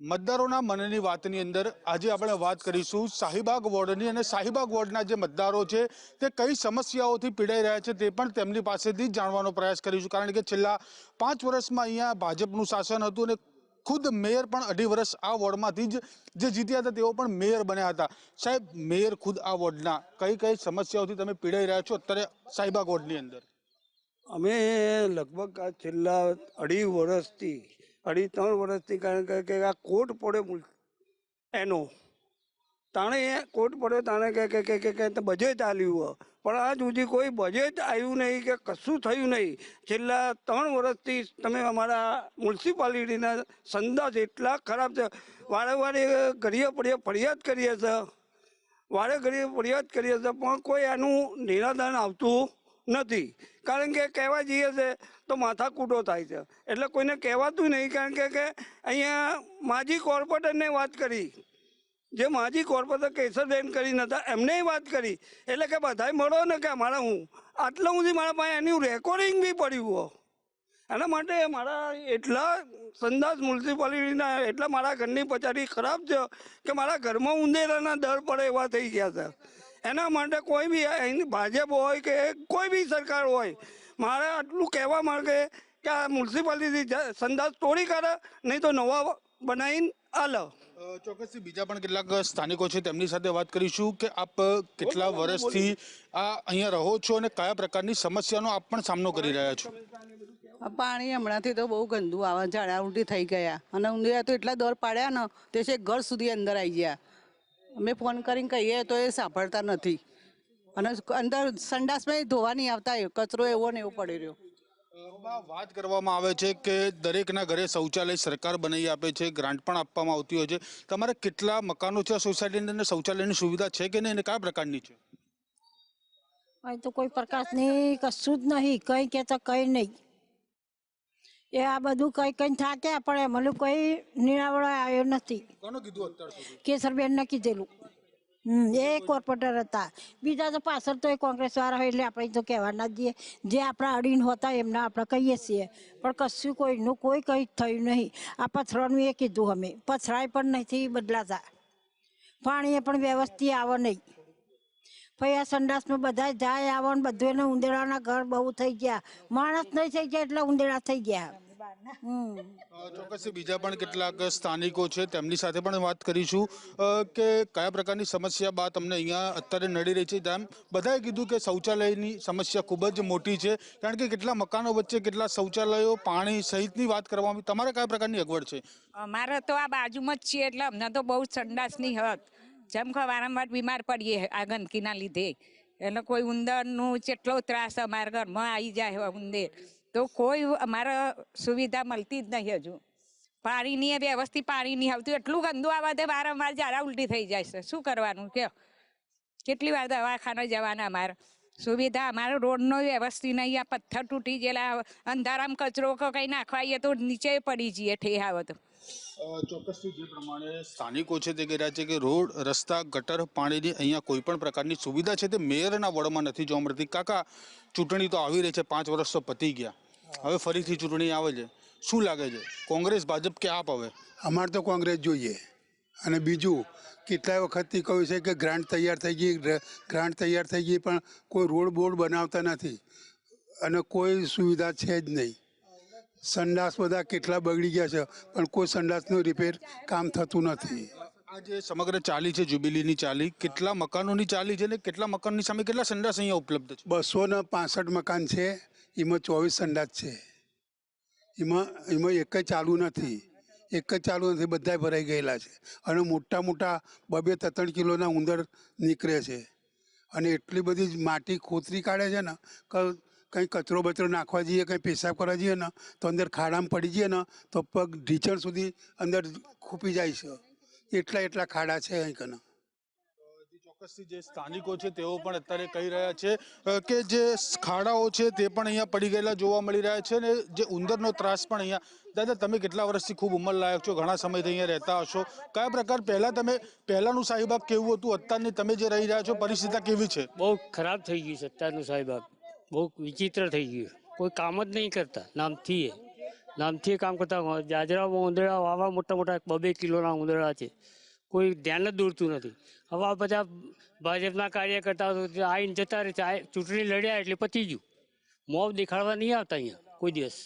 મતદારોના મનની વાતની અંદર આજે આપણે વાત કરીશું શાહીબાગ વોર્ડની અને શાહીબાગ વોર્ડના જે મતદારો છે તે કઈ સમસ્યાઓથી પીડાઈ રહ્યા છે તે પણ તેમની પાસેથી જાણવાનો પ્રયાસ કરીશું, કારણ કે છેલ્લા 5 વર્ષમાં અહીંયા ભાજપનું શાસન હતું અને ખુદ મેયર પણ 2.5 વર્ષ આ વોર્ડમાંથી જે જીત્યા હતા તેઓ પણ મેયર બન્યા હતા। સાહેબ, મેયર ખુદ આ વોર્ડના કઈ કઈ સમસ્યાઓથી તમે પીડાઈ રહ્યા છો અત્યારે શાહીબાગ વોર્ડની અંદર? અમે લગભગ આ છેલ્લા 2.5 વર્ષથી 2.5-3 વર્ષથી, કારણ કે આ કોર્ટ પડ્યો એનો તાણે કોર્ટ પડ્યો તાણે કે બજેટ આવ્યું, પણ આજ સુધી કોઈ બજેટ આવ્યું નહીં કે કશું થયું નહીં। છેલ્લા 3 વર્ષથી તમે અમારા મ્યુનિસિપાલિટીના સંદાસ એટલા ખરાબ છે, વારે વારે ઘડીએ પડીએ ફરિયાદ કરીએ છીએ, પણ કોઈ આનું નિરાકરણ આવતું નથી। કારણ કે કહેવા જઈએ છે તો માથાકૂટો થાય છે, એટલે કોઈને કહેવાતું નહીં। કારણ કે અહીંયા માજી કોર્પોરેટરને વાત કરી, જે માજી કોર્પોરેટર કેશરબેન કરી નતા એમને વાત કરી, એટલે કે બધાય મળો ને કે અમારા હું આટલા સુધી મારા પાસે એનું રેકોર્ડિંગ બી પડ્યું હોય। એના માટે મારા એટલા સંદાસ મ્યુનિસિપાલિટીના એટલા મારા ઘરની પછાડી ખરાબ છે કે મારા ઘરમાં ઉંદેરાના દર પડે એવા થઈ ગયા છે। એના માટે કોઈ બી ભાજપ હોય કે કોઈ બી સરકાર હોય, મારે આટલું કહેવા માંગે કે આ મ્યુનિસિપાલિટી સંદાસ તોડી કરે, નહીં તો નવા બનાવીને આલો। ચોક્કસથી બીજા પણ કેટલાક સ્થાનિકો છે તેમની સાથે વાત કરીશું કે આપ કેટલા વર્ષથી આ અહીંયા રહો છો અને કયા પ્રકારની સમસ્યાનો આપ પણ સામનો કરી રહ્યા છો? પાણી હમણાંથી તો બહુ ગંદુ આવે, ઝાડા ઉલટી થઈ ગયા અને ઉંદરા તો એટલા દોર પાડ્યા ને તે છે ઘર સુધી અંદર આવી ગયા। અમે ફોન કરીને કહીએ તો એ સાંભળતા નથી અને અંદર સંડાસમાં ધોવા નહીં આવતા, કચરો એવો ને એવો પડી રહ્યો। વાત કરવામાં આવે છે કે દરેકના ઘરે શૌચાલય સરકાર બનાવી આપે છે, ગ્રાન્ટ પણ આપવામાં આવતી હોય છે। તમારે કેટલા મકાનો છે સોસાયટીની અંદર, શૌચાલયની સુવિધા છે કે નહીં અને કયા પ્રકારની છે? અહીં તો કોઈ પ્રકારની કશું જ નહીં, કંઈ કહેતા કંઈ નહીં। એ આ બધું કઈ થાક્યા પણ એમાં કોઈ નિરાવડો આવ્યો નથી। કોનું કીધું અત્યાર સુધી? કેશરબેનને કીધેલું, એ કોર્પોરેટર હતા, બીજા તો પાછળ તો એ કોંગ્રેસ વાળા હોય એટલે આપણે તો કહેવાના જ જઈએ, જે આપણા અડીન હોતા એમને આપણે કહીએ છીએ, પણ કશું કોઈનું કોઈ કંઈ થયું નહીં। આ પથરાનું એ કીધું, અમે પથરાય પણ નથી બદલાતા, પાણીએ પણ વ્યવસ્થિત આવે નહીં। પછી આ સંડાસમાં બધા જાય આવે ને બધું એને ઉંદેડાના ઘર બહુ થઈ ગયા, માણસ નહીં થઈ ગયા એટલે ઉંદેડા થઈ ગયા। ચોક્કસથી બીજા પણ કેટલાક સ્થાનિકો છે તેમની સાથે પણ વાત કરીશું કે કયા પ્રકારની સમસ્યા બાદ તમને અહીંયા અત્યારે નડી રહી છે। તેમ બધાએ કીધું કે શૌચાલયની સમસ્યા ખૂબ જ મોટી છે, કારણ કે કેટલા મકાનો વચ્ચે કેટલા શૌચાલયો, પાણી સહિતની વાત કરવામાં આવી। તમારે કયા પ્રકારની અગવડ છે? અમારે તો આ બાજુમાં જ છીએ એટલે અમને તો બહુ સંડાસની હદ, જેમ કે વારંવાર બીમાર પડીએ આ ગંદકીના લીધે, એટલે કોઈ ઉંદરનું કેટલો ત્રાસ અમારા ઘરમાં આવી જાય ઉંદર, તો કોઈ અમારે સુવિધા મળતી જ નહીં। હજુ પાણીની વ્યવસ્થિત પાણી નહીં આવતું, એટલું ગંદુ આવે તે વારંવાર ઝાડા ઉલટી થઈ જાય છે। શું કરવાનું કે કેટલી વાર દવાખાને જવાના? અમારે સુવિધા, અમારે રોડનો વ્યવસ્થિત નહીં, આ પથ્થર તૂટી ગયેલા, અંધારામાં કચરો કંઈ નાખવાઈએ તો નીચે પડી જઈએ ઠેહ આવે તો। ચોક્કસથી જે પ્રમાણે સ્થાનિકો છે તે કહી રહ્યા છે કે રોડ, રસ્તા, ગટર, પાણીની અહીંયા કોઈ પણ પ્રકારની સુવિધા છે તે મેયરના વોર્ડમાં નથી જોવા મળતી। કાકા, ચૂંટણી તો આવી રહી છે, 5 વર્ષ તો પતી ગયા, હવે ફરીથી ચૂંટણી આવે છે, શું લાગે છે કોંગ્રેસ ભાજપ કે આપ? હવે અમારે તો કોંગ્રેસ જોઈએ। અને બીજું કેટલાય વખતથી કહ્યું છે કે ગ્રાન્ટ તૈયાર થઈ ગઈ પણ કોઈ રોડ બોર્ડ બનાવતા નથી અને કોઈ સુવિધા છે જ નહીં। સંડાસ બધા કેટલા બગડી ગયા છે પણ કોઈ સંડાસનું રિપેર કામ થતું નથી। આ જે સમગ્ર ચાલી છે જ્યુબિલીની ચાલી, કેટલા મકાનોની ચાલી છે ને કેટલા મકાનની સામે કેટલા સંડાસ અહીંયા ઉપલબ્ધ છે? 265 મકાન છે, એમાં 24 સંડાસ છે, એમાં એક જ ચાલુ નથી, બધા ભરાઈ ગયેલા છે અને મોટા 2-3 કિલોના ઉંદર નીકળે છે અને એટલી બધી માટી ખોતરી કાઢે છે ને કે કંઈ કચરો બચરો નાખવા જઈએ, કંઈ પેશાબ કરવા જઈએ ને તો અંદર ખાડામાં પડી જઈએ ને તો પગ ઢીચણ સુધી અંદર ખૂપી જાય છે, એટલા ખાડા છે અહીં કને। ચોક્કસથી જે સ્થાનિકો છે તેઓ પણ અત્યારે કહી રહ્યા છે કે જે ખાડાઓ છે તે પણ અહીંયા પડી ગયેલા જોવા મળી રહ્યા છે અને જે ઉંદરનો ત્રાસ પણ અહીંયા। દાદા, તમે કેટલા વર્ષથી ખૂબ ઉંમરલાયક છો, ઘણા સમયથી અહીંયા રહેતા હશો, કયા પ્રકાર પહેલાનું શાહીબાગ કેવું હતું, અત્યારની તમે જે રહી રહ્યા છો પરિસ્થિતિ કેવી છે? બહુ ખરાબ થઈ ગયું છે અત્યારનું શાહીબાગ, બહુ વિચિત્ર થઈ ગયું, કોઈ કામ જ નહીં કરતા, નામથી નામથી કામ કરતા હોય. જાજરામાં ઉંદરડા આવા મોટા મોટા 2-2 કિલોના ઉંદરડા છે, કોઈ ધ્યાન જ દોરતું નથી. હવે આ બધા ભાજપના કાર્યકર્તાઓ આવીને જતા રહે છે. ચૂંટણી લડ્યા એટલે પતી ગયું. મોબ દેખાડવા નહીં આવતા અહીંયા કોઈ દિવસ.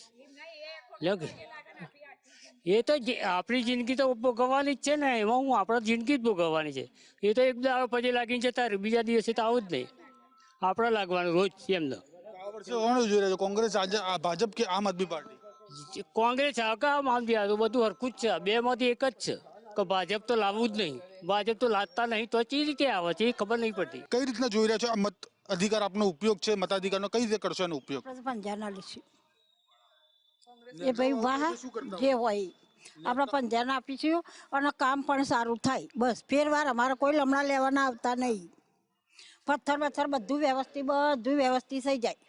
એ તો આપણી જિંદગી તો ભોગવવાની જ છે ને, એમાં હું આપણા જિંદગી જ ભોગવવાની છે. એ તો એક દાડો પછી લાગીને જતા રહે, બીજા દિવસે તો આવું જ નહીં. આપણે લાગવાનું રોજ એમને. આ વર્ષે કોણ જોઈ રહ્યા છો, કોંગ્રેસ, ભાજપ કે આમ આદમી પાર્ટી? કોંગ્રેસ આમ આદમી આ તો બધું હરખું જ છે. બેમાંથી એક જ છે કે ભાજપ તો લાવવું જ નહીં. ભાજપ તો લાવતા નહીં તો કઈ રીતે આવે છે એ ખબર નહીં પડતી. કઈ રીતના જોઈ રહ્યા છો આ મત અધિકાર આપનો ઉપયોગ છે, મતાધિકારનો કઈ રીતે કરશો એનો ઉપયોગ? આપણે પંજાના લઈશું એ ભાઈ વાહ જે હોય આપણે પંજાના આપીશું અને કામ પણ સારું થાય. બસ ફેરવાર અમારે કોઈ લમણા લેવાના આવતા નહીં. પથ્થર બધું વ્યવસ્થિત થઈ જાય.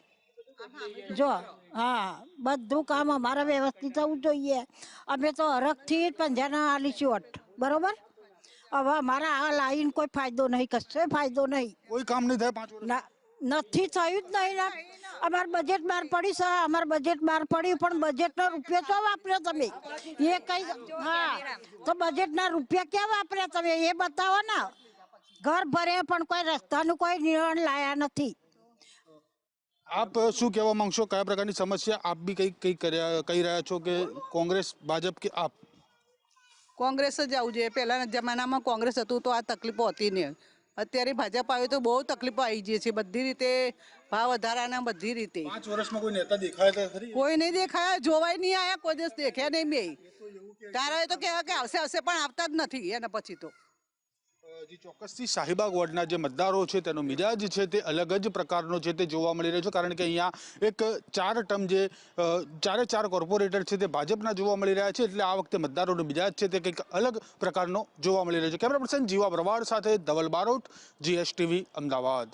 જો હા, બધું કામ અમારે વ્યવસ્થિત થવું જોઈએ. અમે તો હરખથી જ પંજાના આલીશું વટ, બરોબર. હવે અમારા આ લાઈન કોઈ ફાયદો નહીં, કશો ફાયદો નહીં. કોઈ કામ નહીં થાય 5 વર્ષ? ના, નથી થયું જ નહીં ને. અમારું બજેટ બહાર પડી છે, અમારું બજેટ બહાર પડ્યું, પણ બજેટનો રૂપિયો ક્યાં વાપર્યો તમે? એ કઈ હા, તો બજેટના રૂપિયા ક્યાં વાપર્યા તમે એ બતાવો ને. ઘર ભરે પણ કોઈ રસ્તાનું કોઈ નિર્ણય લાયા નથી. આપ શું કહેવા માંગશો, કયા પ્રકારની સમસ્યા આપ બી કહી રહ્યા છો કે કોંગ્રેસ, ભાજપ કે આપ? કોંગ્રેસ જ આવવું જોઈએ. પહેલાના જમાનામાં કોંગ્રેસ હતું તો આ તકલીફો હતી નહીં. અત્યારે ભાજપ આવ્યું તો બહુ તકલીફો આવી ગઈ છે, બધી રીતે ભાવ વધારાના, બધી રીતે. 5 વર્ષમાં કોઈ નેતા દેખાયા ખરી? કોઈ નહીં દેખાયા, જોવાય નહીં આયા, કોઈ દિવસ દેખ્યા નહીં. મેં તારા તો કહેવાય કે આવશે પણ આવતા જ નથી એના પછી તો. જી, ચોક્કસથી શાહીબાગ વોર્ડના જે મતદારો છે તેનો મિજાજ છે તે અલગ જ પ્રકારનો છે તે જોવા મળી રહ્યો છે. કારણ કે અહીંયા એક 4 ટર્મ જે 4 કોર્પોરેટર છે તે ભાજપના જોવા મળી રહ્યા છે, એટલે આ વખતે મતદારોનો મિજાજ છે તે કંઈક અલગ પ્રકારનો જોવા મળી રહ્યો છે. કેમેરા પર્સન જીવા બ્રવાડ સાથે ધવલ બારોટ, GSTV અમદાવાદ.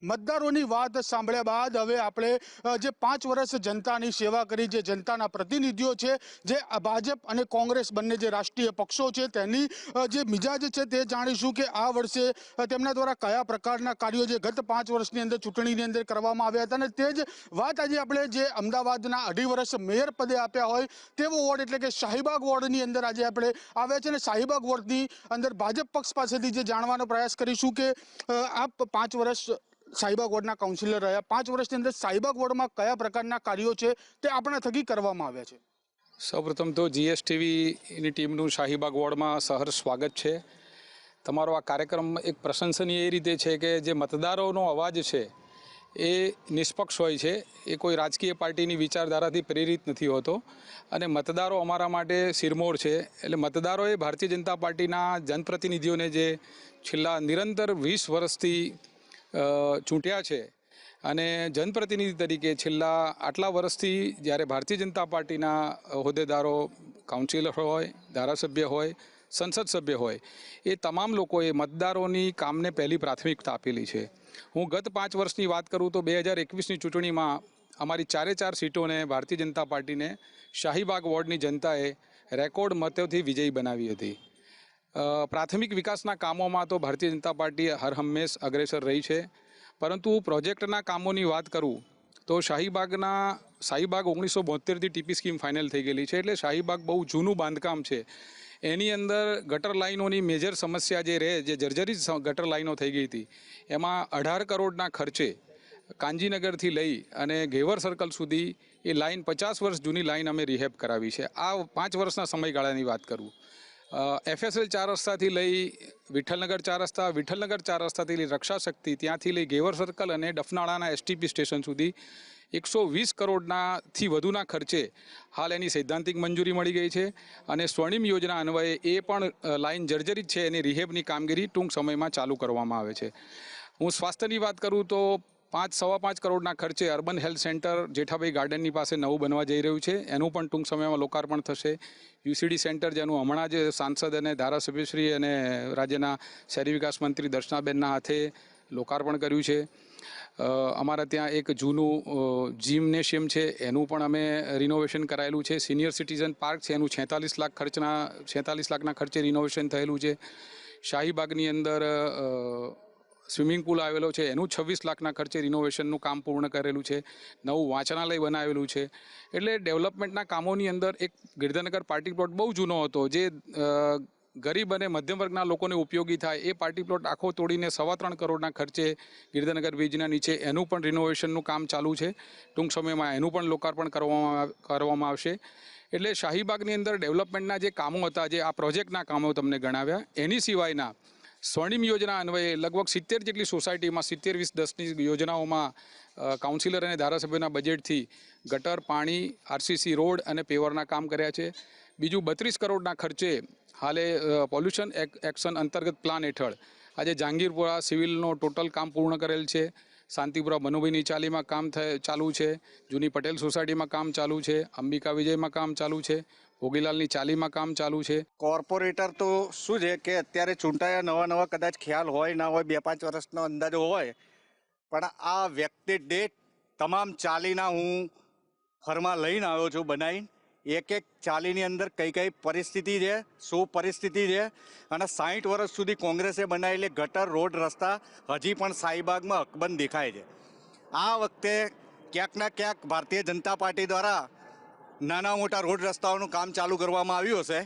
મતદારોની વાત સાંભળ્યા બાદ હવે આપણે જે 5 વર્ષ જનતાની સેવા કરી, જે જનતાના પ્રતિનિધિઓ છે, જે ભાજપ અને કોંગ્રેસ બંને જે રાષ્ટ્રીય પક્ષો છે તેની જે મિજાજ છે તે જાણીશું કે આ વર્ષે તેમના દ્વારા કયા પ્રકારના કાર્યો જે ગત 5 વર્ષની અંદર ચૂંટણીની અંદર કરવામાં આવ્યા હતા. અને તે જ વાત આજે આપણે જે અમદાવાદના 2.5 વર્ષ મેયર પદે આપ્યા હોય તેવો વોર્ડ એટલે કે શાહીબાગ વોર્ડની અંદર આજે આપણે આવ્યા છે. અને શાહીબાગ વોર્ડની અંદર ભાજપ પક્ષ પાસેથી જે જાણવાનો પ્રયાસ કરીશું કે આપ 5 વર્ષ શાહીબાગ વોર્ડના કાઉન્સિલર રહ્યા, 5 વર્ષની અંદર શાહીબાગ વોર્ડમાં કયા પ્રકારના કાર્યો છે તે આપણા થકી કરવામાં આવ્યા છે? સૌપ્રથમ તો GSTVની ટીમનું શાહીબાગ વોર્ડમાં સહર્ષ સ્વાગત છે. તમારો આ કાર્યક્રમ એક પ્રશંસનીય એ રીતે છે કે જે મતદારોનો અવાજ છે એ નિષ્પક્ષ હોય છે, એ કોઈ રાજકીય પાર્ટીની વિચારધારાથી પ્રેરિત નથી હોતો. અને મતદારો અમારા માટે સિરમોર છે. એટલે મતદારોએ ભારતીય જનતા પાર્ટીના જનપ્રતિનિધિઓને જે છેલ્લા નિરંતર 20 વર્ષથી ચૂંટ્યા છે અને જનપ્રતિનિધિ તરીકે છેલ્લા આટલા વર્ષથી જ્યારે ભારતીય જનતા પાર્ટીના હોદ્દેદારો, કાઉન્સિલર હોય, ધારાસભ્ય હોય, સંસદ સભ્ય હોય, એ તમામ લોકોએ મતદારોની કામને પહેલી પ્રાથમિકતા આપેલી છે. હું ગત 5 વર્ષની વાત કરું તો 2021ની ચૂંટણીમાં અમારી 4 સીટોને ભારતીય જનતા પાર્ટીને શાહીબાગ વોર્ડની જનતાએ રેકોર્ડ મતોથી વિજયી બનાવી હતી. પ્રાથમિક વિકાસના કામોમાં તો ભારતીય જનતા પાર્ટી હરહંમેશ અગ્રેસર રહી છે, પરંતુ પ્રોજેક્ટના કામોની વાત કરું તો શાહીબાગ 1972થી ટીપી સ્કીમ ફાઇનલ થઈ ગયેલી છે. એટલે શાહીબાગ બહુ જૂનું બાંધકામ છે. એની અંદર ગટર લાઇનોની મેજર સમસ્યા જે જર્જરિત ગટર લાઇનો થઈ ગઈ હતી, એમાં 18 કરોડના ખર્ચે કાંજીનગરથી લઈ અને ઘેવર સર્કલ સુધી એ લાઇન 50 વર્ષ જૂની લાઇન અમે રિહેબ કરાવી છે. આ 5 વર્ષના સમયગાળાની વાત કરું. FSL 4 રસ્તાથી લઈ વિઠ્ઠલનગર 4 રસ્તા, વિઠ્ઠલનગર 4 રસ્તાથી લઈ રક્ષા શક્તિ, ત્યાંથી લઈ ઘેવર સર્કલ અને ડફનાળાના STP સ્ટેશન સુધી 120 કરોડનાથી વધુના ખર્ચે હાલ એની સૈદ્ધાંતિક મંજૂરી મળી ગઈ છે. અને સ્વર્ણિમ યોજના અન્વયે એ પણ લાઇન જર્જરિત છે, એની રિહેબની કામગીરી ટૂંક સમયમાં ચાલુ કરવામાં આવે છે. હું સ્વાસ્થ્યની વાત કરું તો 5-5.5 કરોડના ખર્ચે અર્બન હેલ્થ સેન્ટર જેઠાભાઈ ગાર્ડનની પાસે નવું બનવા જઈ રહ્યું છે, એનું પણ ટૂંક સમયમાં લોકાર્પણ થશે. UCD સેન્ટર જેનું હમણાં જ સાંસદ અને ધારાસભ્યશ્રી અને રાજ્યના શહેરી વિકાસ મંત્રી દર્શનાબેનના હાથે લોકાર્પણ કર્યું છે. અમારા ત્યાં એક જૂનું જિમ્નેશિયમ છે, એનું પણ અમે રિનોવેશન કરાયેલું છે. સિનિયર સિટીઝન પાર્ક છે, એનું 46 લાખના ખર્ચે રિનોવેશન થયેલું છે. શાહીબાગની અંદર સ્વિમિંગ પુલ આવેલો છે એનું 26 લાખના ખર્ચે રિનોવેશનનું કામ પૂર્ણ કરેલું છે. નવું વાંચનાલય બનાવેલું છે. એટલે ડેવલપમેન્ટના કામોની અંદર એક ગિરધરનગર પાર્ટી પ્લોટ બહુ જૂનો હતો, જે ગરીબ અને મધ્યમ વર્ગના લોકોને ઉપયોગી થાય એ પાર્ટી પ્લોટ આખો તોડીને 3.25 કરોડના ખર્ચે ગિરધરનગર બ્રિજના નીચે એનું પણ રિનોવેશનનું કામ ચાલુ છે. ટૂંક સમયમાં એનું પણ લોકાર્પણ કરવામાં આવશે. એટલે શાહીબાગની અંદર ડેવલપમેન્ટના જે કામો હતા, જે આ પ્રોજેક્ટના કામો તમને ગણાવ્યા, એની સિવાયના સ્વર્ણિમ યોજના અન્વયે લગભગ 70 જેટલી સોસાયટીમાં 70-20-10ની યોજનાઓમાં કાઉન્સિલર અને ધારાસભ્યોના બજેટથી ગટર, પાણી, આરસીસી રોડ અને પેવરના કામ કર્યા છે. બીજું 32 કરોડના ખર્ચે હાલે પોલ્યુશન એક્શન અંતર્ગત પ્લાન હેઠળ આજે જહાંગીરપુરા સિવિલનો ટોટલ કામ પૂર્ણ કરેલ છે. શાંતિપુરા મનુભાઈની ચાલીમાં કામ ચાલુ છે. જૂની પટેલ સોસાયટીમાં કામ ચાલુ છે. અંબિકા વિજયમાં કામ ચાલુ છે. ભોગીલાલની ચાલીમાં કામ ચાલુ છે. કોર્પોરેટર તો શું છે કે અત્યારે ચૂંટાયા નવા કદાચ ખ્યાલ હોય ના હોય, 2-5 વર્ષનો અંદાજો હોય, પણ આ વ્યક્તિ દીઠ તમામ ચાલીના હું ફરમાં લઈને આવ્યો છું બનાવીને. એક ચાલીની અંદર કઈ પરિસ્થિતિ છે, શું પરિસ્થિતિ છે, અને 60 વર્ષ સુધી કોંગ્રેસે બનાવેલી ગટર, રોડ, રસ્તા હજી પણ શાહીબાગમાં અકબંધ દેખાય છે. આ વખતે ક્યાંક ના ક્યાંક ભારતીય જનતા પાર્ટી દ્વારા નાના મોટા રોડ રસ્તાઓનું કામ ચાલુ કરવામાં આવ્યું હશે,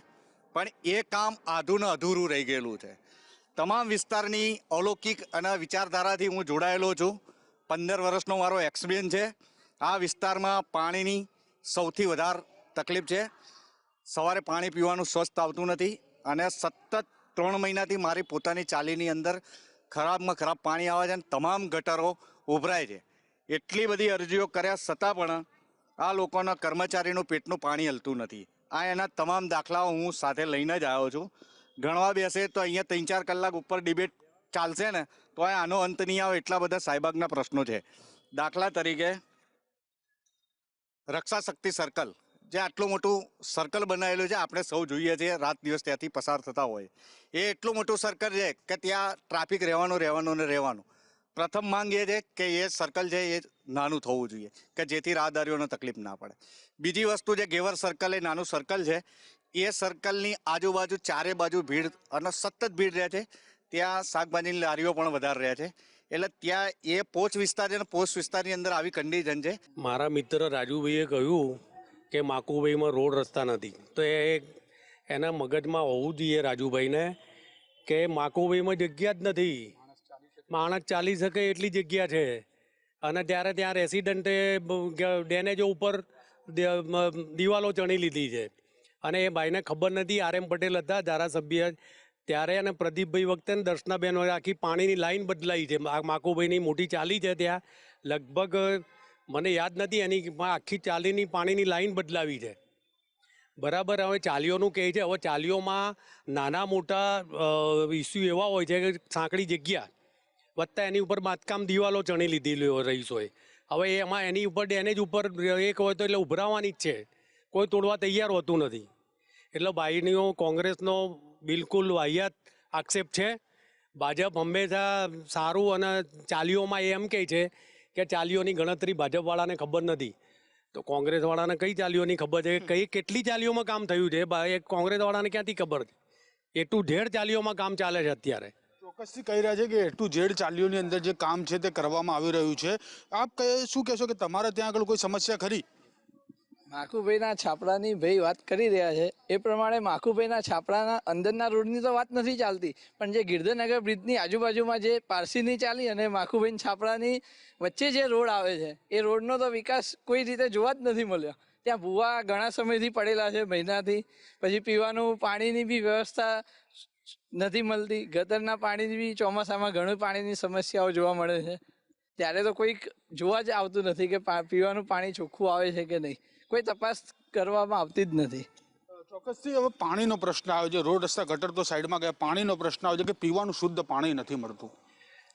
પણ એ કામ આધુને અધૂરું રહી ગયેલું છે. તમામ વિસ્તારની અલૌકિક અને વિચારધારાથી હું જોડાયેલો છું. 15 વર્ષનો મારો એક્સપિરિયન્સ છે. આ વિસ્તારમાં પાણીની સૌથી વધારે તકલીફ છે. સવારે પાણી પીવાનું સ્વસ્થ આવતું નથી, અને સતત 3 મહિનાથી મારી પોતાની ચાલીની અંદર ખરાબમાં ખરાબ પાણી આવે છે અને તમામ ગટરો ઉભરાય છે. એટલી બધી અરજીઓ કર્યા છતાં પણ આ લોકોના કર્મચારીનું પેટનું પાણી હલતું નથી. આ એના તમામ દાખલાઓ હું સાથે લઈને જ આવ્યો છું. ગણવા બેસે તો અહીંયા 3-4 કલાક ઉપર ડિબેટ ચાલશે ને તો આનો અંત નહીં આવે, એટલા બધા શાહીબાગના પ્રશ્નો છે. દાખલા તરીકે રક્ષા શક્તિ સર્કલ, જે આટલું મોટું સર્કલ બનાવેલું છે, આપણે સૌ જોઈએ છીએ, રાત દિવસ ત્યાંથી પસાર થતા હોય. એ એટલું મોટું સર્કલ છે કે ત્યાં ટ્રાફિક રહેવાનું. પ્રથમ માંગ એ છે કે એ સર્કલ છે એ નાનું થવું જોઈએ કે જેથી રાહદારીઓને તકલીફ ના પડે. બીજી વસ્તુ છે ગેવર સર્કલ, એ નાનું સર્કલ છે. એ સર્કલની આજુબાજુ ચારે બાજુ ભીડ અને સતત ભીડ રહે છે. ત્યાં શાકભાજીની લારીઓ પણ વધારે રહે છે. એટલે ત્યાં એ પોચ વિસ્તાર છે અને પોચ વિસ્તારની અંદર આવી કન્ડિશન છે. મારા મિત્ર રાજુભાઈએ કહ્યું કે માકુભાઈમાં રોડ રસ્તા નથી, તો એના મગજમાં હોવું જોઈએ રાજુભાઈને કે માકુભાઈમાં જગ્યા જ નથી. માણસ ચાલી શકે એટલી જગ્યા છે, અને ત્યારે ત્યાં રેસિડન્ટે ડેનેજો ઉપર દિવાલો ચણી લીધી છે, અને એ ભાઈને ખબર નથી. RM પટેલ હતા ધારાસભ્ય ત્યારે, અને પ્રદીપભાઈ વખતે દર્શનાબેન આખી પાણીની લાઈન બદલાઈ છે. માકુભાઈની મોટી ચાલી છે, ત્યાં લગભગ મને યાદ નથી એની આખી ચાલીની પાણીની લાઈન બદલાવી છે. બરાબર. હવે ચાલીઓનું કહે છે, હવે ચાલીઓમાં નાના મોટા ઇસ્યુ એવા હોય છે કે સાંકડી જગ્યા વત્તા એની ઉપર બાંધકામ દિવાલો ચણી લીધી રહીશોએ. હવે એમાં એની ઉપર ડેનેજ ઉપર એક હોય તો એટલે ઉભરાવાની જ છે, કોઈ તોડવા તૈયાર હોતું નથી. એટલે ભાઈનો કોંગ્રેસનો બિલકુલ વાહિયાત આક્ષેપ છે. ભાજપ હંમેશા સારું, અને ચાલીઓમાં એમ કહે છે કે ચાલીઓની ગણતરી ભાજપવાળાને ખબર નથી, તો કોંગ્રેસવાળાને કઈ ચાલીઓની ખબર છે? કેટલી ચાલીઓમાં કામ થયું છે એ કોંગ્રેસવાળાને ક્યાંથી ખબર છે? એ ટુ ઝેડ ચાલીઓમાં કામ ચાલે છે અત્યારે. ચોક્કસથી કહી રહ્યા છે કે એ ટુ ઝેડ ચાલીઓની અંદર જે કામ છે તે કરવામાં આવી રહ્યું છે. આપ શું કહેશો કે તમારા ત્યાં આગળ કોઈ સમસ્યા ખરી? માખુભાઈના છાપડાની ભાઈ વાત કરી રહ્યા છે એ પ્રમાણે માખુભાઈના છાપડાના અંદરના રોડની તો વાત નથી ચાલતી, પણ જે ગિરધરનગર બ્રિજની આજુબાજુમાં જે પારસીની ચાલી અને માખુભાઈની છાપડાની વચ્ચે જે રોડ આવે છે એ રોડનો તો વિકાસ કોઈ રીતે જોવા જ નથી મળ્યો. ત્યાં ભૂવા ઘણા સમયથી પડેલા છે, મહિનાથી. પછી પીવાનું પાણીની બી વ્યવસ્થા નથી મળતી. ગટરના પાણીની બી ચોમાસામાં ઘણું પાણીની સમસ્યાઓ જોવા મળે છે. ત્યારે તો કોઈક જોવા જ આવતું નથી કે પીવાનું પાણી ચોખ્ખું આવે છે કે નહીં. કોઈ તપાસ કરવામાં આવતી જ નથી. ચોક્કસથી હવે પાણીનો પ્રશ્ન આવે છે. રોડ રસ્તા ગટર તો સાઈડમાં ગયા, પાણીનો પ્રશ્ન આવે છે કે પીવાનું શુદ્ધ પાણી નથી મળતું.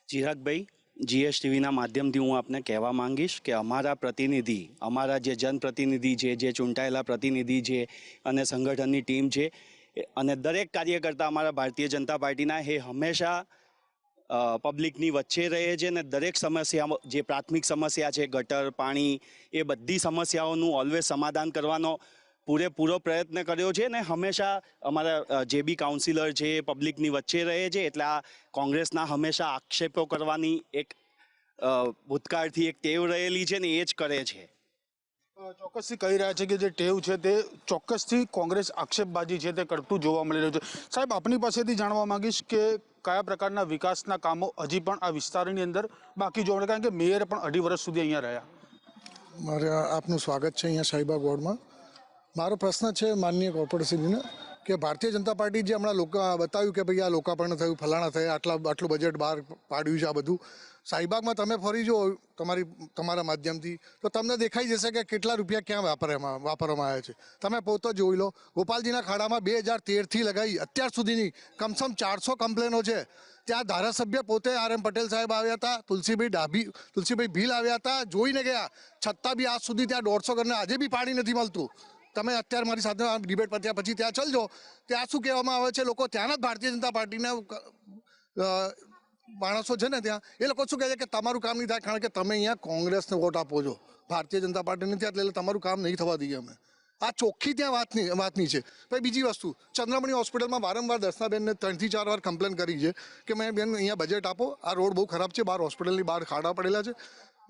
ચિરાગભાઈ, GSTVના માધ્યમથી હું આપને કહેવા માંગીશ કે અમારા પ્રતિનિધિ, અમારા જે જનપ્રતિનિધિ છે, જે ચૂંટાયેલા પ્રતિનિધિ છે અને સંગઠનની ટીમ છે, અને દરેક કાર્યકર્તા અમારા ભારતીય જનતા પાર્ટીના એ હંમેશા પબ્લિકની વચ્ચે રહે છે, અને દરેક સમસ્યા જે પ્રાથમિક સમસ્યા છે ગટર, પાણી, એ બધી સમસ્યાઓનું ઓલવેઝ સમાધાન કરવાનો પૂરેપૂરો પ્રયત્ન કર્યો છે ને હંમેશા અમારા જે બી કાઉન્સિલર છે પબ્લિકની વચ્ચે રહે છે, એટલે આ કોંગ્રેસના હંમેશા આક્ષેપો કરવાની એક ભૂતકાળથી એક ટેવ રહેલી છે ને એ જ કરે છે. ચોક્કસથી કહી રહ્યા છે કે જે ટેવ છે તે ચોક્કસથી કોંગ્રેસ આક્ષેપબાજી છે તે કરતું જોવા મળી રહ્યું છે. સાહેબ, આપની પાસેથી જાણવા માંગીશ કે કયા પ્રકારના વિકાસના કામો હજી પણ આ વિસ્તારની અંદર બાકી જોવા મળે, કારણ કે મેયર પણ 2.5 વર્ષ સુધી અહીંયા રહ્યા. મારે આપનું સ્વાગત છે અહીંયા શાહીબાગ વોર્ડમાં. મારો પ્રશ્ન છે માનનીય કોર્પોરેશનને કે ભારતીય જનતા પાર્ટી જે હમણાં લોકો બતાવ્યું કે ભાઈ આ લોકાર્પણ થયું, ફલાણા થયા, આટલું બજેટ બહાર પાડ્યું છે, આ બધું શાહીબાગમાં તમે ફરી જો તમારા માધ્યમથી તો તમને દેખાઈ જશે કે કેટલા રૂપિયા ક્યાં વાપરવામાં આવ્યા છે. તમે પોતે જોઈ લો, ગોપાલજીના ખાડામાં 2013થી લગાવી અત્યાર સુધીની કમસે કમ 400 કમ્પ્લેનો છે. ત્યાં ધારાસભ્ય પોતે RM પટેલ સાહેબ આવ્યા હતા, તુલસીભાઈ ભીલ આવ્યા હતા, જોઈને ગયા, છતાં બી આજ સુધી ત્યાં 150 ઘરને આજે બી પાણી નથી મળતું. તમે અત્યારે મારી સાથે ડિબેટ પત્યા પછી ત્યાં ચલજો, ત્યાં શું કહેવામાં આવે છે, લોકો ત્યાંના જ ભારતીય જનતા પાર્ટીના માણસો છે ને ત્યાં એ લોકો શું કહે છે કે તમારું કામ નહીં થાય, કારણ કે તમે અહીંયા કોંગ્રેસને વોટ આપો છો, ભારતીય જનતા પાર્ટીને ત્યાં, એટલે તમારું કામ નહીં થવા દઈએ અમે. આ ચોખ્ખી ત્યાં વાતની છે. પછી બીજી વસ્તુ, ચંદ્રમણી હોસ્પિટલમાં વારંવાર દર્શનાબેનને 3 થી 4 વાર કમ્પ્લેન કરી છે કે મેં બેન અહીંયા બજેટ આપો, આ રોડ બહુ ખરાબ છે, બહાર હોસ્પિટલની બહાર ખાડા પડેલા છે.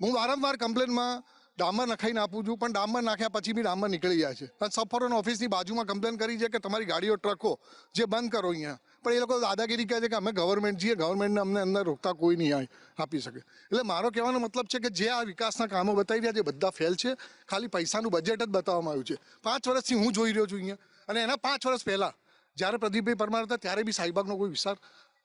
હું વારંવાર કમ્પ્લેનમાં ડામર નખાઈને આપું છું, પણ ડામર નાખ્યા પછી બી ડામર નીકળી જાય છે. અને સફરોન ઓફિસની બાજુમાં કમ્પ્લેન કરી છે કે તમારી ગાડીઓ ટ્રકો જે બંધ કરો અહીંયા, પણ એ લોકો દાદાગીરી કહે છે કે અમે ગવર્મેન્ટ છીએ, ગવર્મેન્ટને અમને અંદર રોકતા કોઈ નહીં આપી શકે. એટલે મારો કહેવાનો મતલબ છે કે જે આ વિકાસના કામો બતાવી રહ્યા છે બધા ફેલ છે, ખાલી પૈસાનું બજેટ જ બતાવવામાં આવ્યું છે. 5 વર્ષથી હું જોઈ રહ્યો છું અહીંયા, અને એના 5 વર્ષ પહેલાં જ્યારે પ્રદીપભાઈ પરમાર હતા ત્યારે બી શાહીબાગનો કોઈ વિસ્તાર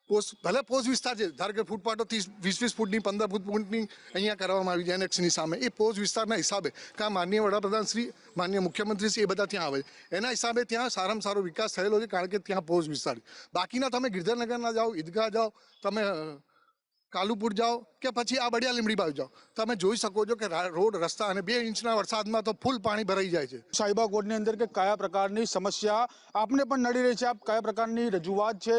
ભલે પોસ્ટ વિસ્તાર છે, ધારો કે ફૂટપાથો 20 ફૂટની 15 ફૂટની અહીંયા કરવામાં આવી છે એનેક્સની સામે, એ પોસ્ટ વિસ્તારના હિસાબે કાં માનનીય વડાપ્રધાન શ્રી, માનનીય મુખ્યમંત્રી શ્રી એ બધા ત્યાં આવે છે, એના હિસાબે ત્યાં સારામાં સારો વિકાસ થયેલો છે, કારણ કે ત્યાં પોસ્ટ વિસ્તાર. બાકીના તમે ગિરધરનગરના જાઓ, ઈદગાહ જાઓ, તમે કાલુપુર જાઓ કે પછી આ બડિયા લીમડી બાજુ જાઓ, તમે જોઈ શકો છો કે રોડ રસ્તા અને 2 ઇંચના વરસાદમાં તો ફૂલ પાણી ભરાઈ જાય છે. શાહીબાગ વોર્ડની અંદર કે કયા પ્રકારની સમસ્યા આપને પણ નડી રહી છે, આપ કયા પ્રકારની રજૂઆત છે,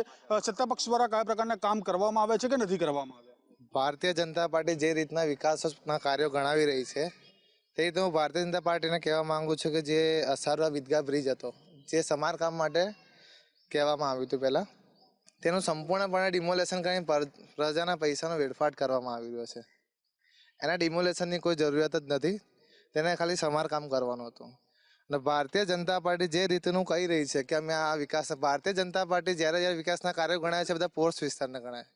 સત્તાપક્ષ દ્વારા કયા પ્રકારના કામ કરવામાં આવે છે કે નથી કરવામાં આવે? ભારતીય જનતા પાર્ટી જે રીતના વિકાસના કાર્યો ગણાવી રહી છે તે રીતે હું ભારતીય જનતા પાર્ટીને કહેવા માંગુ છું કે જે અસારવા ઈદગાહ બ્રિજ હતો, જે સમારકામ માટે કહેવામાં આવ્યું હતું પહેલાં, તેનું સંપૂર્ણપણે ડિમોલેશન કરીને પ્રજાના પૈસાનો વેડફાટ કરવામાં આવી રહ્યો છે. એના ડિમોલેશનની કોઈ જરૂરિયાત જ નથી, તેને ખાલી સમારકામ કરવાનું હતું. અને ભારતીય જનતા પાર્ટી જે રીતનું કહી રહી છે કે અમે આ વિકાસ, ભારતીય જનતા પાર્ટી જ્યારે વિકાસના કાર્યો ગણાય છે બધા પોસ્ટ વિસ્તારને ગણાય,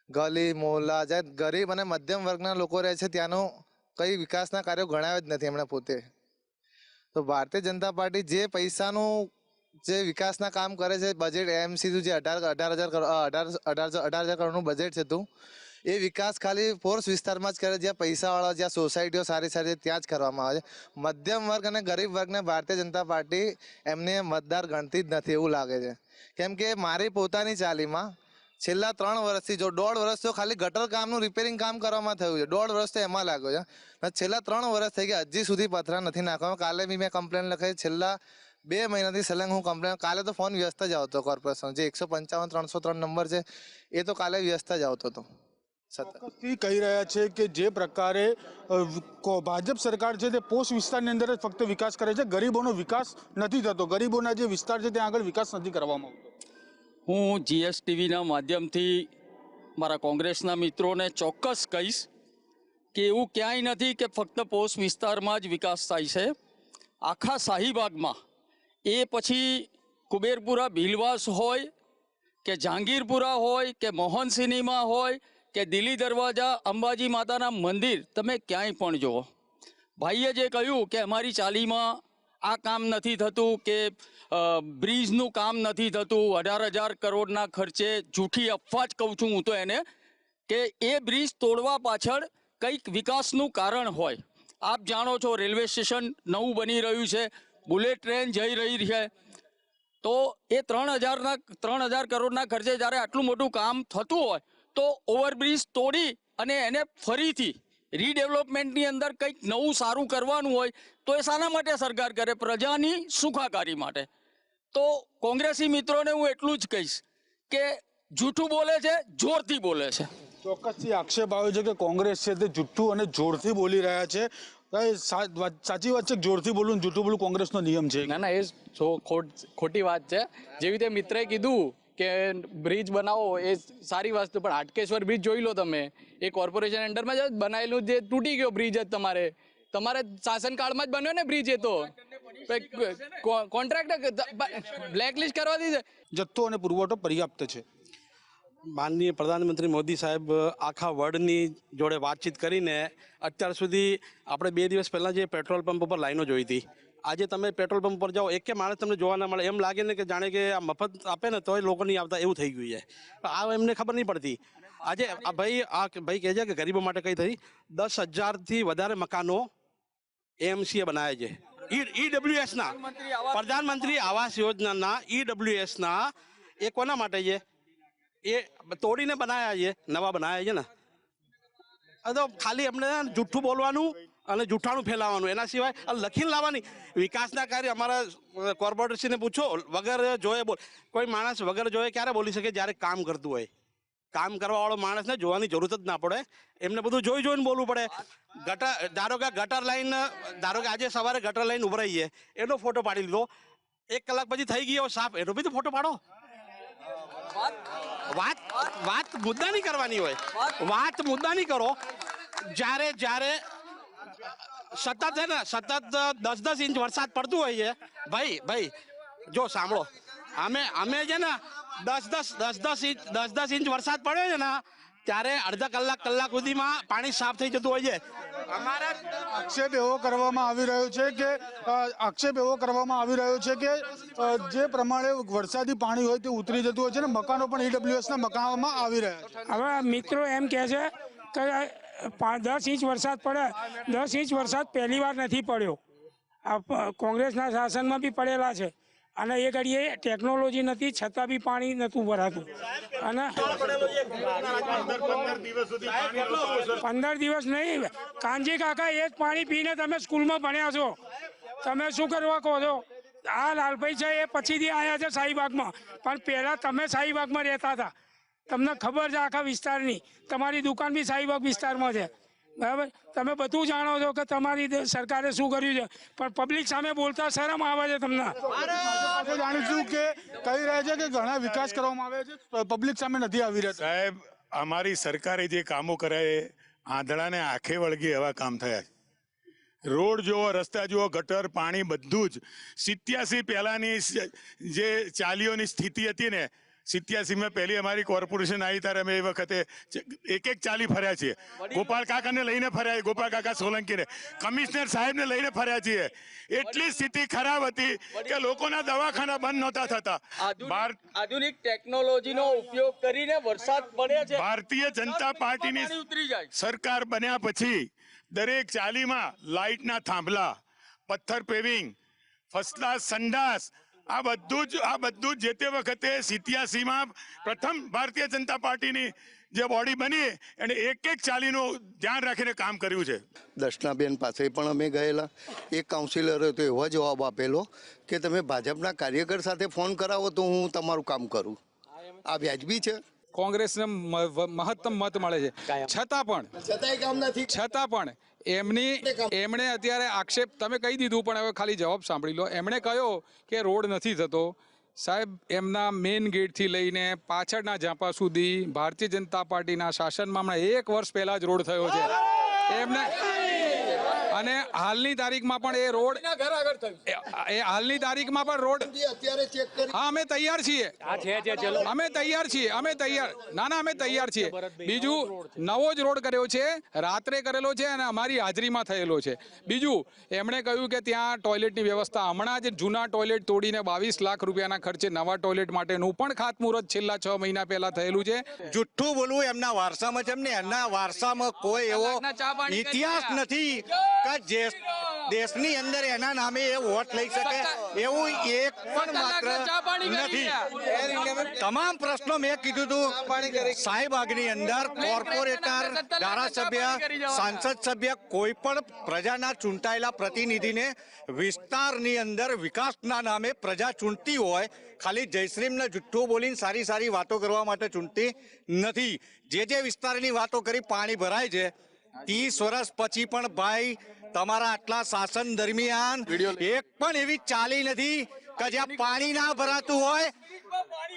ગલી મોહલ્લા જ્યાં ગરીબ અને મધ્યમ વર્ગના લોકો રહે છે ત્યાંનો કંઈ વિકાસના કાર્યો ગણાવ્યા જ નથી એમણે પોતે. તો ભારતીય જનતા પાર્ટી જે પૈસાનું જે વિકાસના કામ કરે છે, બજેટ એમસીનું જે 18,000 કરોડનું બજેટ છે તું, એ વિકાસ ખાલી પોર્સ વિસ્તારમાં જ કરે, જ્યાં પૈસાવાળા, જ્યાં સોસાયટીઓ સારી ત્યાં જ કરવામાં આવે છે. મધ્યમ વર્ગ અને ગરીબ વર્ગને ભારતીય જનતા પાર્ટી એમને મતદાર ગણતી જ નથી એવું લાગે છે. કેમ કે મારી પોતાની ચાલીમાં છેલ્લા 3 વર્ષથી જો 1.5 વર્ષ તો ખાલી ગટર કામનું રિપેરિંગ કામ કરવામાં થયું છે, 1.5 વર્ષ તો એમાં લાગ્યો છે. છેલ્લા 3 વર્ષ થઈ ગયા હજી સુધી પથરા નથી નાખવામાં. કાલે બી મેં કમ્પ્લેન લખાઈ, છેલ્લા 2 મહિનાથી સલંગ હું કમ્પ્લેન, કાલે તો ફોન વ્યસ્ત જ આવતો કોર્પોરેશન જે 155-303 નંબર છે એ તો કાલે વ્યસ્ત જ આવતો હતો. ચોક્કસથી કહી રહ્યા છે કે જે પ્રકારે ભાજપ સરકાર છે તે પોસ્ટ વિસ્તારની અંદર જ ફક્ત વિકાસ કરે છે, ગરીબોનો વિકાસ નથી થતો, ગરીબોના જે વિસ્તાર છે ત્યાં આગળ વિકાસ નથી કરવામાં આવતો. હું GSTVના માધ્યમથી મારા કોંગ્રેસના મિત્રોને ચોક્કસ કહીશ કે એવું ક્યાંય નથી કે ફક્ત પોસ્ટ વિસ્તારમાં જ વિકાસ થાય છે. આખા શાહીબાગમાં, એ પછી કુબેરપુરા ભીલવાસ હોય કે જહાંગીરપુરા હોય કે મોહન સિનેમા હોય કે દિલ્હી દરવાજા, અંબાજી માતાના મંદિર, તમે ક્યાંય પણ જુઓ, ભાઈએ જે કહ્યું કે અમારી ચાલીમાં આ કામ નથી થતું કે બ્રિજનું કામ નથી થતું, 18,000 કરોડના ખર્ચે, જૂઠી અફવા જ કહું છું હું તો એને, કે એ બ્રિજ તોડવા પાછળ કંઈક વિકાસનું કારણ હોય. આપ જાણો છો રેલવે સ્ટેશન નવું બની રહ્યું છે, બુલેટ ટ્રેન જઈ રહી છે, તો એ 3,000 કરોડના ખર્ચે જ્યારે આટલું મોટું કામ થતું હોય તો ઓવરબ્રિજ તોડી અને એને ફરીથી રીડેવલપમેન્ટની અંદર કંઈક નવું સારું કરવાનું હોય તો એ શાના માટે સરકાર કરે? પ્રજાની સુખાકારી માટે. તો કોંગ્રેસી મિત્રોને હું એટલું જ કહીશ કે જૂઠું બોલે છે, જોરથી બોલે છે. ચોક્કસથી આક્ષેપ આવ્યો છે કે કોંગ્રેસ છે તે જુઠ્ઠું અને જોરથી બોલી રહ્યા છે. સાચી વાત છે, જોરથી બોલું ને જૂઠું બોલું કોંગ્રેસનો નિયમ છે. ના ના, એ ખોટી વાત છે. જેવી રીતે મિત્રએ કીધું કે બ્રિજ બનાવો એ સારી વસ્તુ, પણ હાટકેશ્વર બ્રિજ જોઈ લો તમે, એ કોર્પોરેશન અંડરમાં જ બનાવેલું, જે તૂટી ગયો બ્રિજ જ તમારે શાસનકાળમાં જ બન્યો ને બ્રિજ. એ તો કોન્ટ્રાક્ટર બ્લેકલિસ્ટ કરવા દીધે. જથ્થો અને પુરવઠો પર્યાપ્ત છે. માનનીય પ્રધાનમંત્રી મોદી સાહેબ આખા વર્લ્ડની જોડે વાતચીત કરીને અત્યાર સુધી આપણે 2 દિવસ પહેલાં જે પેટ્રોલ પંપ પર લાઈનો જોઈ હતી, આજે તમે પેટ્રોલ પંપ પર જાઓ, એક માણસ તમને જોવા ના મળે. એમ લાગે ને કે જાણે કે આ મફત આપે ને તોય લોકો નહીં આવતા, એવું થઈ ગયું છે. આ એમને ખબર નહીં પડતી. આજે આ ભાઈ કહે છે કે ગરીબો માટે કઈ થઈ 10,000થી વધારે મકાનો એમસીએ બનાવે છે. ઈડબ્લ્યુએસના પ્રધાનમંત્રી આવાસ યોજનાના ઈડબ્લ્યુએસના એ કોના માટે છે? એ તોડીને બનાવ્યા છે, નવા બનાવ્યા છે ને. તો ખાલી અમને જૂઠું બોલવાનું અને જૂઠાણું ફેલાવવાનું, એના સિવાય લખીને લાવવાની. વિકાસના કાર્ય અમારા કોર્પોરેશનને પૂછો, વગર જોયે બોલ. કોઈ માણસ વગર જોયે ક્યારે બોલી શકે? જ્યારે કામ કરતું હોય. કામ કરવાવાળો માણસને જોવાની જરૂરત જ ના પડે, એમને બધું જોઈને બોલવું પડે. ધારો કે ગટર લાઈન, ધારો કે આજે સવારે ગટર લાઈન ઉભરાઈ છે, એનો ફોટો પાડી લીધો. 1 કલાક પછી થઈ ગયો સાફ, એનો બી તો ફોટો પાડો. વાત મુદ્દાની કરવાની હોય, વાત મુદ્દાની કરો. જ્યારે સતત છે ને, સતત 10-10 ઇંચ વરસાદ પડતું હોય છે. ભાઈ જો સાંભળો, અમે છે ને 10-10 ઇંચ વરસાદ પડ્યો છે ને, ત્યારે અડધા કલાક સુધીમાં પાણી સાફ થઈ જતું હોય છે. આક્ષેપ એવો કરવામાં આવી રહ્યો છે કે જે પ્રમાણે વરસાદી પાણી હોય તે ઉતરી જતું હોય છે ને, મકાનો પણ ઈડબ્લ્યુએસના મકાનમાં આવી રહ્યા છે. હવે મિત્રો એમ કહે છે કે 10 ઇંચ વરસાદ પડે, 10 ઇંચ વરસાદ પહેલી વાર નથી પડ્યો. આ કોંગ્રેસના શાસનમાં બી પડેલા છે, અને એ ઘડીએ ટેકનોલોજી નથી છતાં બી પાણી નહોતું ભરાતું. અને 15 દિવસ નહીં, કાનજી કાકા એ જ પાણી પીને તમે સ્કૂલમાં ભણ્યા છો. તમે શું કરવા કહો છો? આ લાલભાઈ છે એ પછીથી આવ્યા છે શાહીબાગમાં, પણ પહેલાં તમે શાહીબાગમાં રહેતા હતા, તમને ખબર છે આખા વિસ્તારની. તમારી દુકાન બી શાહીબાગ વિસ્તારમાં છે, બરાબર? તમે બધું જાણો છો કે તમારી સરકારે શું કર્યું છે, પણ પબ્લિક સામે બોલતા શરમ આવે છે તમને. જાણીશું કે કહી રહ્યા છે કે ઘણા વિકાસ કરવામાં આવે છે, પબ્લિક સામે નથી આવી રહ્યા. સાહેબ, અમારી સરકારે જે કામો કર્યા એ આંધળાને આંખે વળગે એવા કામ થયા છે. રોડ જુઓ, રસ્તા જુઓ, ગટર, પાણી બધું જ 87 પહેલાની જે ચાલીઓની સ્થિતિ હતી ને, 87માં પહેલી અમારી કોર્પોરેશન આવી ત્યારે અમે એ વખતે એક ચાલી ફર્યા છીએ. ગોપાલ કાકાને લઈને ફર્યા, ગોપાલ કાકા સોલંકીને, કમિશનર સાહેબને લઈને ફર્યા છીએ. એટલી સ્થિતિ ખરાબ હતી કે લોકોના દવાખાના બંધ નહોતા થતા. આધુનિક ટેકનોલોજીનો ઉપયોગ કરીને વરસાદ પડે છે. ભારતીય જનતા પાર્ટીની સરકાર બન્યા પછી દરેક ચાલીમાં લાઇટના થાંભલા, પથ્થર પેવિંગ, ફર્સ્ટ ક્લાસ સંડાસ, આ બધું જ જે તે વખતે 87માં પ્રથમ ભારતીય જનતા પાર્ટીની જે બોડી બની એને એક ચાલીનું ધ્યાન રાખીને કામ કર્યું છે. દર્શનાબેન પાસે પણ અમે ગયેલા, એક કાઉન્સિલરે તો એવો જવાબ આપેલો કે તમે ભાજપના કાર્યકર સાથે ફોન કરાવો તો હું તમારું કામ કરું. આ વ્યાજબી છે? કોંગ્રેસને મહત્તમ મત મળે છે, છતાં પણ એમણે અત્યારે આક્ષેપ તમે કહી દીધું, પણ હવે ખાલી જવાબ સાંભળી લો. એમણે કહ્યો કે રોડ નથી થતો. સાહેબ, એમના મેઇન ગેટથી લઈને પાછળના ઝાંપા સુધી ભારતીય જનતા પાર્ટીના શાસનમાં હમણાં 1 વર્ષ પહેલા જ રોડ થયો છે એમને. અને હાલની તારીખમાં પણ એ રોડ, હાલની તારીખમાં પણ રોડ, હા અમે તૈયાર છીએ, અમે તૈયાર છીએ. બીજું નવો જ રોડ કર્યો છે, રાત્રે કરેલો છે અને અમારી હાજરીમાં થયેલો છે. બીજું એમણે કહ્યું કે ત્યાં ટોયલેટની વ્યવસ્થા, હમણાં જ જૂના ટોયલેટ તોડીને 22 લાખ રૂપિયાના ખર્ચે નવા ટોયલેટ માટેનું પણ ખાતમુહૂર્ત છેલ્લા 6 મહિના પહેલા થયેલું છે. જુઠ્ઠું બોલવું એમના વારસામાં છે, એમના વારસામાં કોઈ એવો ઇતિહાસ નથી કે દેશની અંદર એના નામે એ વોટ લઈ શકે એવું એક પણ માત્ર નથી. તમામ પ્રશ્નો મેં કીધું હતું શાહીબાગની અંદર કોર્પોરેટર, ધારાસભ્ય, સાંસદ સભ્ય, કોઈ પણ પ્રજાના ચૂંટાયેલા પ્રતિનિધિને વિસ્તારની અંદર વિકાસના નામે પ્રજા ચૂંટતી હોય, ખાલી જયશ્રીમને જુઠ્ઠું બોલીને સારી વાતો કરવા માટે ચૂંટતી નથી. જે વિસ્તારની વાતો કરી, પાણી ભરાય છે, 30 વર્ષ પછી પણ ભાઈ તમારા આટલા શાસન દરમિયાન એક પણ એવી ચાલી નથી કે જ્યાં પાણી ના ભરાતું હોય,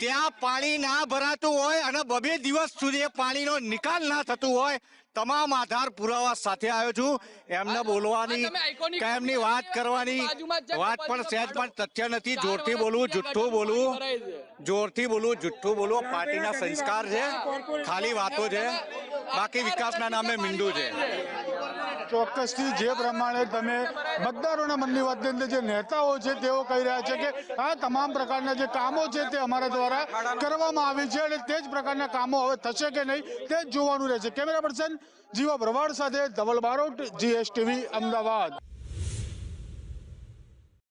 ત્યાં પાણી ના ભરાતું હોય અને 2 દિવસ સુધી પાણીનો નિકાલ ના થતું હોય. તમામ આધાર પુરાવા સાથે આવ્યો છું. એમને બોલવાની કે એમની વાત કરવાની વાત પણ સહેજ પણ તથ્ય નથી. જોરથી બોલવું, જુઠ્ઠું બોલવું, જોરથી બોલવું, જુઠ્ઠું બોલવું પાર્ટીના સંસ્કાર છે. ખાલી વાતો છે, બાકી વિકાસના નામે મીંડું છે. ચોક્કસથી જે પ્રમાણે તમે મતદારોના મનની વાતની અંદર જે નેતાઓ છે તેઓ કહી રહ્યા છે કે આ તમામ પ્રકારના જે કામો છે તે અમારા દ્વારા કરવામાં આવે છે અને તે જ પ્રકારના કામો હવે થશે કે નહીં તે જ જોવાનું રહેશે. કેમેરા પર્સન જીવા ભરવાડ સાથે ધવલ બારોટ, GSTV અમદાવાદ.